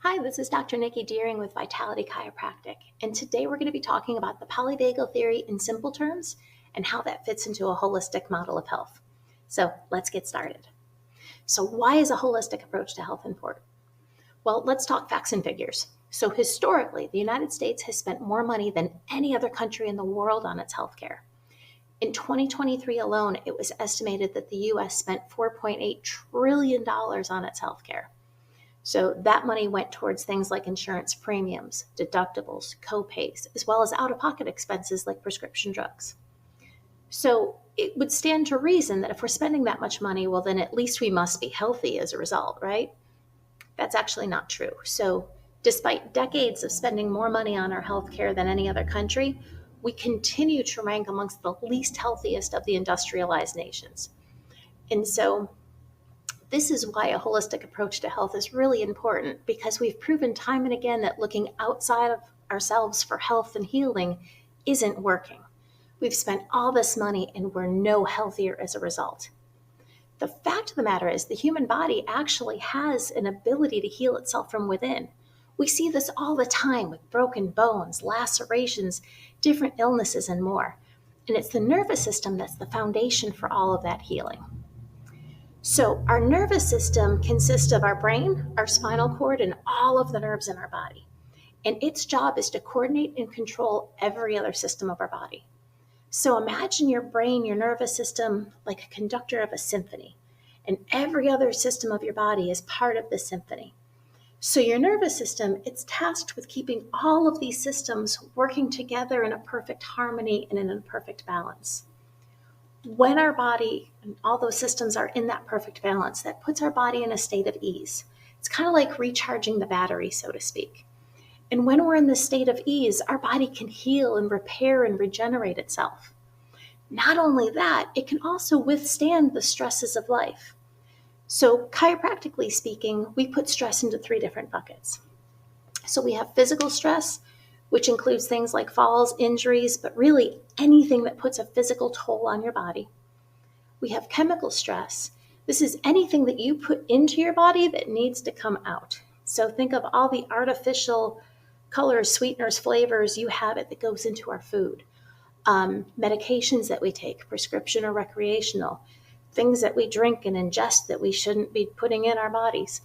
Hi, this is Dr. Nikki Deering with Vitality Chiropractic, and today we're going to be talking about the polyvagal theory in simple terms and how that fits into a holistic model of health. So let's get started. So why is a holistic approach to health important? Well, let's talk facts and figures. So historically, the United States has spent more money than any other country in the world on its healthcare. In 2023 alone, it was estimated that the US spent $4.8 trillion on its healthcare. So that money went towards things like insurance premiums, deductibles, copays, as well as out-of-pocket expenses like prescription drugs. So it would stand to reason that if we're spending that much money, well, then at least we must be healthy as a result, right? That's actually not true. So despite decades of spending more money on our healthcare than any other country, we continue to rank amongst the least healthiest of the industrialized nations. And so this is why a holistic approach to health is really important, because we've proven time and again that looking outside of ourselves for health and healing isn't working. We've spent all this money and we're no healthier as a result. The fact of the matter is the human body actually has an ability to heal itself from within. We see this all the time with broken bones, lacerations, different illnesses, and more. And it's the nervous system that's the foundation for all of that healing. So our nervous system consists of our brain, our spinal cord, and all of the nerves in our body. And its job is to coordinate and control every other system of our body. So imagine your brain, your nervous system, like a conductor of a symphony, and every other system of your body is part of the symphony. So your nervous system, it's tasked with keeping all of these systems working together in a perfect harmony and in a perfect balance. When our body and all those systems are in that perfect balance, that puts our body in a state of ease. It's kind of like recharging the battery, so to speak. And when we're in this state of ease, our body can heal and repair and regenerate itself. Not only that, it can also withstand the stresses of life. So chiropractically speaking, we put stress into 3 different buckets. So we have physical stress, which includes things like falls, injuries, but really anything that puts a physical toll on your body. We have chemical stress. This is anything that you put into your body that needs to come out. So think of all the artificial colors, sweeteners, flavors, you have it that goes into our food. Medications that we take, prescription or recreational, things that we drink and ingest that we shouldn't be putting in our bodies,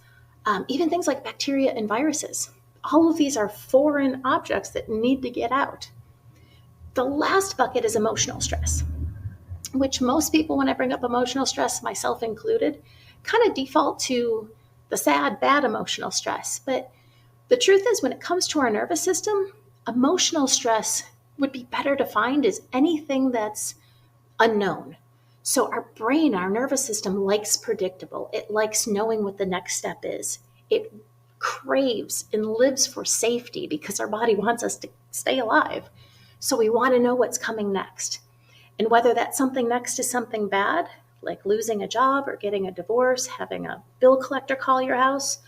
even things like bacteria and viruses. All of these are foreign objects that need to get out. The last bucket is emotional stress, which most people, when I bring up emotional stress, myself included, kind of default to the sad, bad emotional stress. But the truth is, when it comes to our nervous system, emotional stress would be better defined as anything that's unknown. So our brain, our nervous system likes predictable. It likes knowing what the next step is. It craves and lives for safety because our body wants us to stay alive. So we want to know what's coming next. And whether that something next is something bad, like losing a job or getting a divorce, having a bill collector call your house,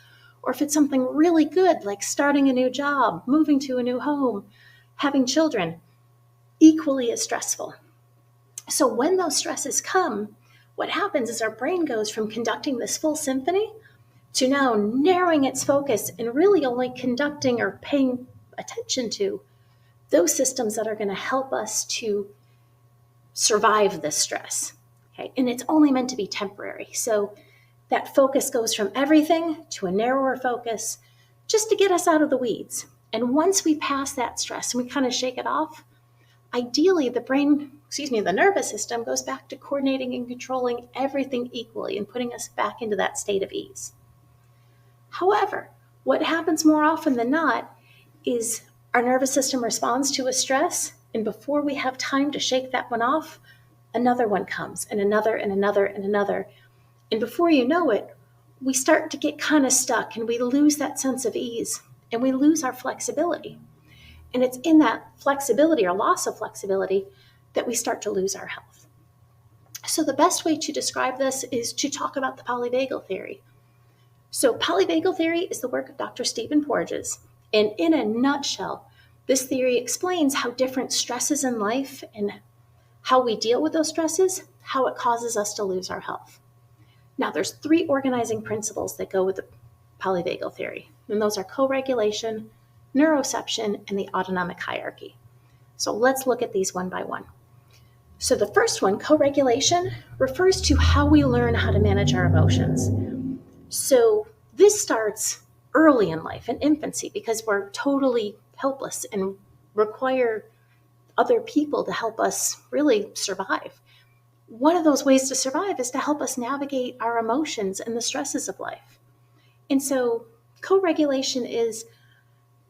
or if it's something really good, like starting a new job, moving to a new home, having children, equally as stressful. So when those stresses come, what happens is our brain goes from conducting this full symphony to now narrowing its focus and really only conducting or paying attention to those systems that are going to help us to survive this stress. Okay? And it's only meant to be temporary. So that focus goes from everything to a narrower focus just to get us out of the weeds. And once we pass that stress and we kind of shake it off, ideally the nervous system goes back to coordinating and controlling everything equally and putting us back into that state of ease. However, what happens more often than not is our nervous system responds to a stress, and before we have time to shake that one off, another one comes, and another, and another, and another. And before you know it, we start to get kind of stuck, and we lose that sense of ease, and we lose our flexibility. And it's in that flexibility or loss of flexibility that we start to lose our health. So the best way to describe this is to talk about the polyvagal theory. So polyvagal theory is the work of Dr. Stephen Porges. And in a nutshell, this theory explains how different stresses in life and how we deal with those stresses, how it causes us to lose our health. Now, there's 3 organizing principles that go with polyvagal theory. And those are co-regulation, neuroception, and the autonomic hierarchy. So let's look at these one by one. So the first one, co-regulation, refers to how we learn how to manage our emotions. So this starts early in life, in infancy, because we're totally helpless and require other people to help us really survive. One of those ways to survive is to help us navigate our emotions and the stresses of life. And so co-regulation is,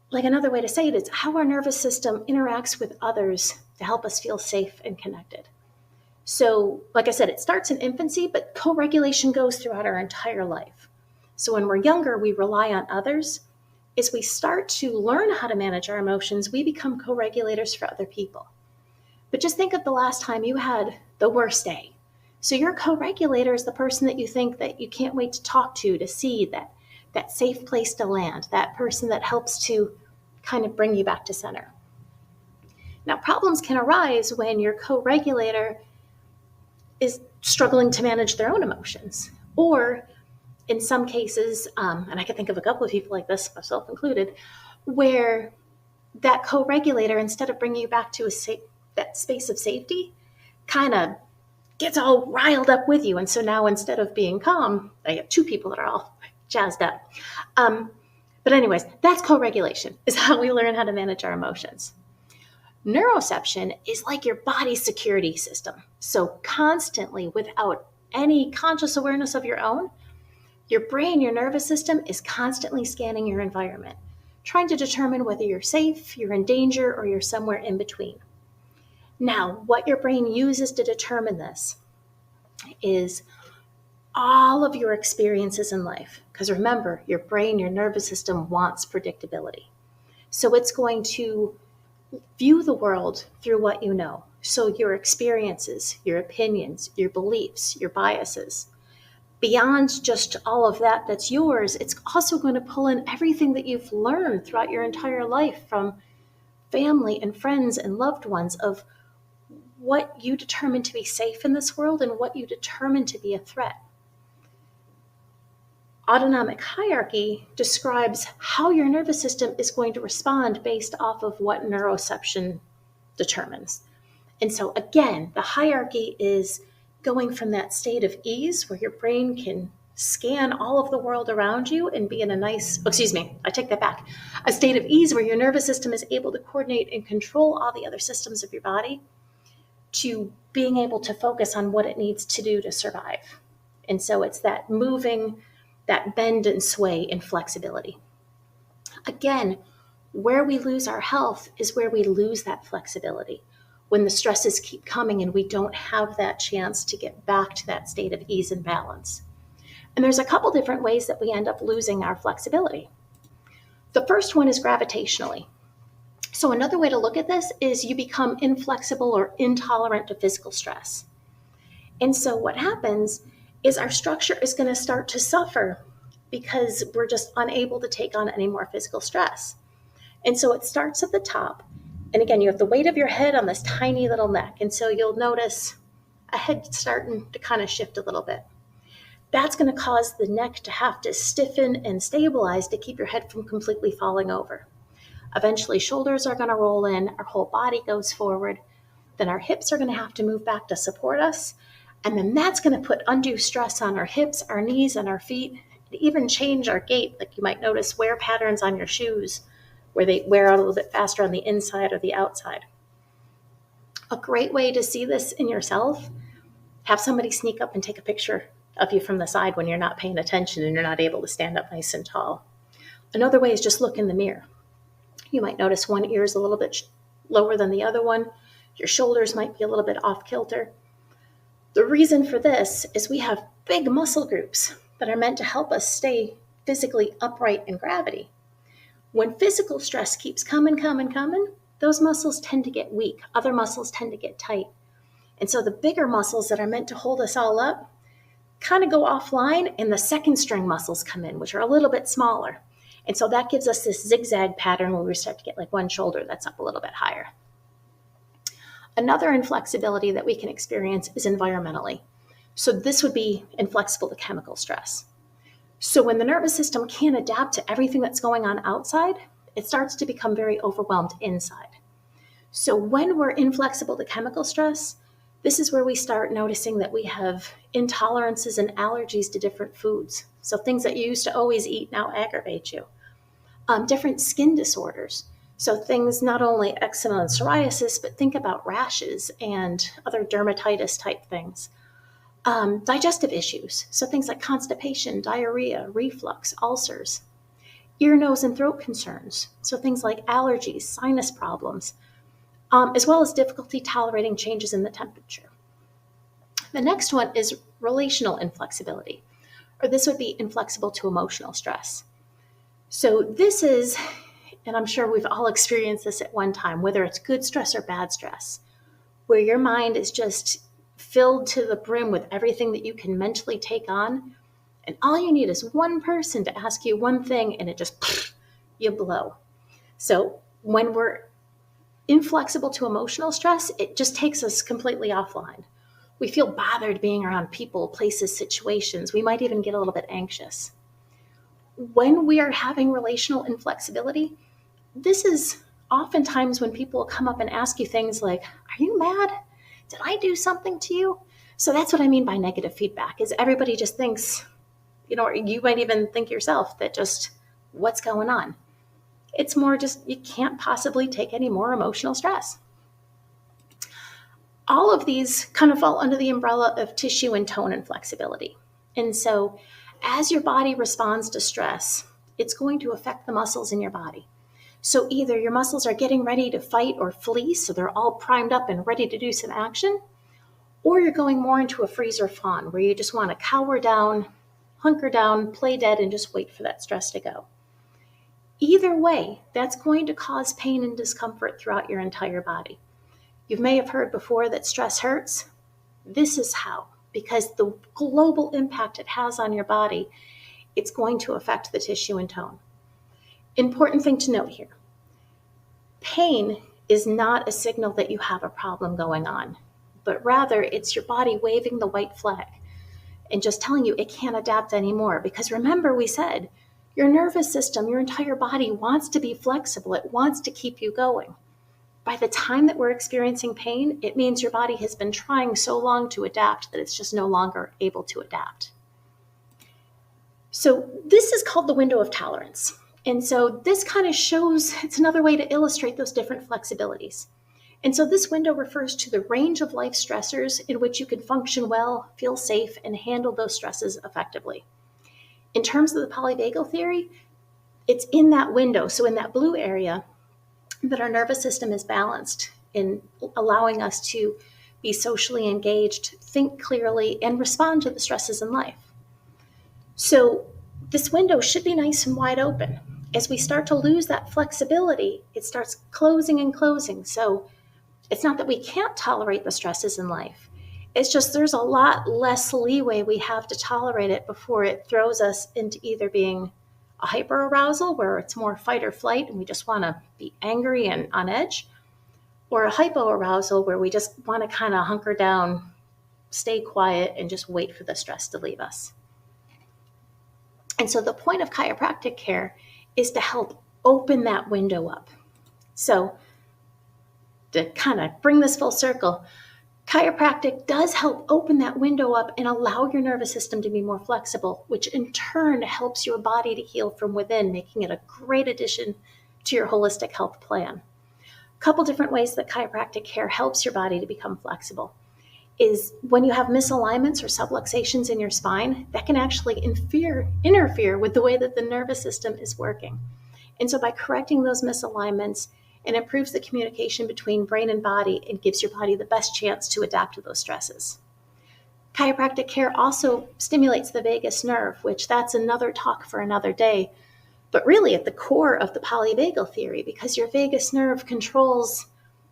like another way to say it, is how our nervous system interacts with others to help us feel safe and connected. So, like I said, it starts in infancy, but co-regulation goes throughout our entire life. So when we're younger, we rely on others. As we start to learn how to manage our emotions, we become co-regulators for other people. But just think of the last time you had the worst day. So your co-regulator is the person that you think that you can't wait to talk to see that safe place to land, that person that helps to kind of bring you back to center. Now, problems can arise when your co-regulator is struggling to manage their own emotions, or in some cases, and I can think of a couple of people like this, myself included, where that co-regulator, instead of bringing you back to that space of safety, kind of gets all riled up with you. And so now instead of being calm, I have two people that are all jazzed up. But anyways, that's co-regulation, is how we learn how to manage our emotions. Neuroception is like your body's security system. So constantly, without any conscious awareness of your own, your brain, your nervous system is constantly scanning your environment, trying to determine whether you're safe, you're in danger, or you're somewhere in between. Now, what your brain uses to determine this is all of your experiences in life. Because remember, your brain, your nervous system wants predictability. So it's going to view the world through what you know. So your experiences, your opinions, your beliefs, your biases. Beyond just all of that that's yours, it's also going to pull in everything that you've learned throughout your entire life from family and friends and loved ones, of what you determine to be safe in this world and what you determine to be a threat. Autonomic hierarchy describes how your nervous system is going to respond based off of what neuroception determines. And so again, the hierarchy is going from that state of ease where your brain can scan all of the world around you and be in a state of ease where your nervous system is able to coordinate and control all the other systems of your body, to being able to focus on what it needs to do to survive. And so it's that moving, that bend and sway and flexibility. Again, where we lose our health is where we lose that flexibility, when the stresses keep coming and we don't have that chance to get back to that state of ease and balance. And there's a couple different ways that we end up losing our flexibility. The first one is gravitationally. So another way to look at this is you become inflexible or intolerant to physical stress. And so what happens is our structure is going to start to suffer because we're just unable to take on any more physical stress. And so it starts at the top. And again, you have the weight of your head on this tiny little neck. And so you'll notice a head starting to kind of shift a little bit. That's going to cause the neck to have to stiffen and stabilize to keep your head from completely falling over. Eventually, shoulders are going to roll in, our whole body goes forward, then our hips are going to have to move back to support us, and then that's going to put undue stress on our hips, our knees, and our feet, and even change our gait. Like you might notice wear patterns on your shoes where they wear out a little bit faster on the inside or the outside. A great way to see this in yourself, have somebody sneak up and take a picture of you from the side when you're not paying attention and you're not able to stand up nice and tall. Another way is just look in the mirror. You might notice one ear is a little bit lower than the other one. Your shoulders might be a little bit off kilter. The reason for this is we have big muscle groups that are meant to help us stay physically upright in gravity. When physical stress keeps coming, those muscles tend to get weak. Other muscles tend to get tight. And so the bigger muscles that are meant to hold us all up kind of go offline, and the second string muscles come in, which are a little bit smaller. And so that gives us this zigzag pattern where we start to get like one shoulder that's up a little bit higher. Another inflexibility that we can experience is environmentally. So this would be inflexible to chemical stress. So when the nervous system can't adapt to everything that's going on outside, it starts to become very overwhelmed inside. So when we're inflexible to chemical stress, this is where we start noticing that we have intolerances and allergies to different foods. So things that you used to always eat now aggravate you. Different skin disorders. So things not only eczema and psoriasis, but think about rashes and other dermatitis type things. Digestive issues. So things like constipation, diarrhea, reflux, ulcers. Ear, nose, and throat concerns. So things like allergies, sinus problems, as well as difficulty tolerating changes in the temperature. The next one is relational inflexibility, or this would be inflexible to emotional stress. So this is, and I'm sure we've all experienced this at one time, whether it's good stress or bad stress, where your mind is just filled to the brim with everything that you can mentally take on, and all you need is one person to ask you one thing and it just, you blow. So when we're inflexible to emotional stress, it just takes us completely offline. We feel bothered being around people, places, situations. We might even get a little bit anxious. When we are having relational inflexibility, this is oftentimes when people come up and ask you things like, are you mad? Did I do something to you? So that's what I mean by negative feedback, is everybody just thinks, or you might even think yourself that just, what's going on? It's more just, you can't possibly take any more emotional stress. All of these kind of fall under the umbrella of tissue and tone and flexibility. And so as your body responds to stress, it's going to affect the muscles in your body. So either your muscles are getting ready to fight or flee, so they're all primed up and ready to do some action, or you're going more into a freeze or fawn, where you just want to cower down, hunker down, play dead, and just wait for that stress to go. Either way, that's going to cause pain and discomfort throughout your entire body. You may have heard before that stress hurts. This is how, because the global impact it has on your body, it's going to affect the tissue and tone. Important thing to note here. Pain is not a signal that you have a problem going on, but rather it's your body waving the white flag and just telling you it can't adapt anymore. Because remember, we said your nervous system, your entire body wants to be flexible. It wants to keep you going. By the time that we're experiencing pain, it means your body has been trying so long to adapt that it's just no longer able to adapt. So this is called the window of tolerance. And so this kind of shows, it's another way to illustrate those different flexibilities. And so this window refers to the range of life stressors in which you can function well, feel safe, and handle those stresses effectively. In terms of the polyvagal theory, it's in that window, so in that blue area, that our nervous system is balanced in allowing us to be socially engaged, think clearly, and respond to the stresses in life. So this window should be nice and wide open. As we start to lose that flexibility, it starts closing and closing. So it's not that we can't tolerate the stresses in life. It's just there's a lot less leeway we have to tolerate it before it throws us into either being a hyperarousal, where it's more fight or flight and we just want to be angry and on edge, or a hypoarousal, where we just want to kind of hunker down, stay quiet, and just wait for the stress to leave us. And so the point of chiropractic care is to help open that window up. So to kind of bring this full circle, chiropractic does help open that window up and allow your nervous system to be more flexible, which in turn helps your body to heal from within, making it a great addition to your holistic health plan. A couple different ways that chiropractic care helps your body to become flexible is when you have misalignments or subluxations in your spine, that can actually interfere with the way that the nervous system is working. And so by correcting those misalignments, it improves the communication between brain and body and gives your body the best chance to adapt to those stresses. Chiropractic care also stimulates the vagus nerve, which that's another talk for another day, but really at the core of the polyvagal theory, because your vagus nerve controls,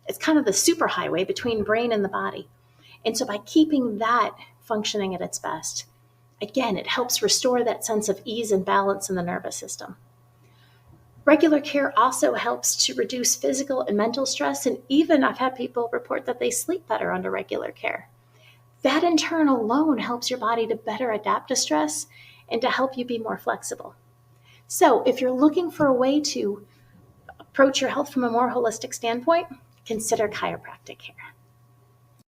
it's kind of the superhighway between brain and the body. And so by keeping that functioning at its best, again, it helps restore that sense of ease and balance in the nervous system. Regular care also helps to reduce physical and mental stress, and even I've had people report that they sleep better under regular care. That in turn alone helps your body to better adapt to stress and to help you be more flexible. So if you're looking for a way to approach your health from a more holistic standpoint, consider chiropractic care.